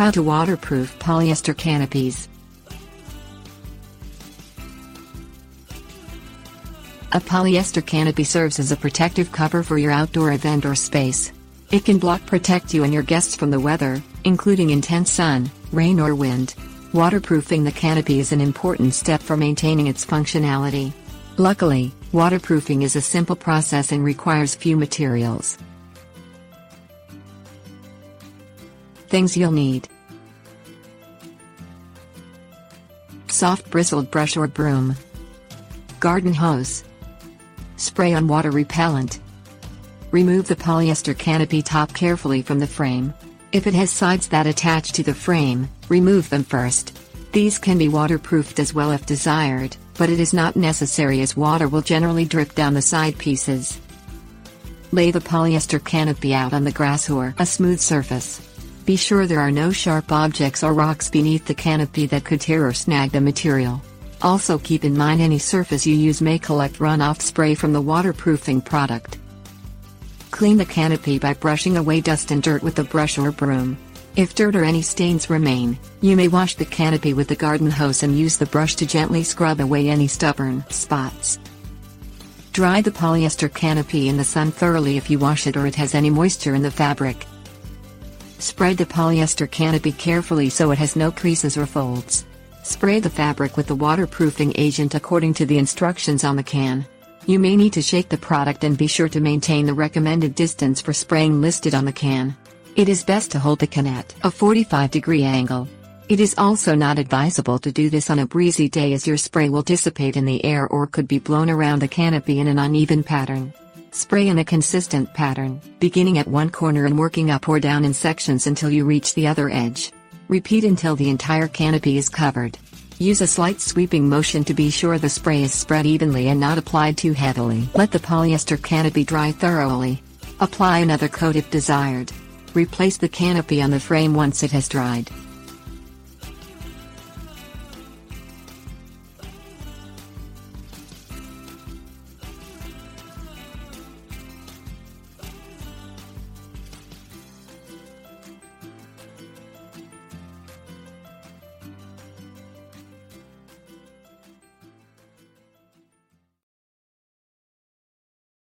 How to waterproof polyester canopies. A polyester canopy serves as a protective cover for your outdoor event or space. It can protect you and your guests from the weather, including intense sun, rain or wind. Waterproofing the canopy is an important step for maintaining its functionality. Luckily, waterproofing is a simple process and requires few materials. Things you'll need: soft bristled brush or broom, garden hose, spray on water repellent. Remove the polyester canopy top carefully from the frame. If it has sides that attach to the frame, remove them first. These can be waterproofed as well if desired, but it is not necessary as water will generally drip down the side pieces. Lay the polyester canopy out on the grass or a smooth surface. Be sure there are no sharp objects or rocks beneath the canopy that could tear or snag the material. Also keep in mind any surface you use may collect runoff spray from the waterproofing product. Clean the canopy by brushing away dust and dirt with a brush or broom. If dirt or any stains remain, you may wash the canopy with the garden hose and use the brush to gently scrub away any stubborn spots. Dry the polyester canopy in the sun thoroughly if you wash it or it has any moisture in the fabric. Spread the polyester canopy carefully so it has no creases or folds. Spray the fabric with the waterproofing agent according to the instructions on the can. You may need to shake the product and be sure to maintain the recommended distance for spraying listed on the can. It is best to hold the can at a 45-degree angle. It is also not advisable to do this on a breezy day as your spray will dissipate in the air or could be blown around the canopy in an uneven pattern. Spray in a consistent pattern, beginning at one corner and working up or down in sections until you reach the other edge. Repeat until the entire canopy is covered. Use a slight sweeping motion to be sure the spray is spread evenly and not applied too heavily. Let the polyester canopy dry thoroughly. Apply another coat if desired. Replace the canopy on the frame once it has dried.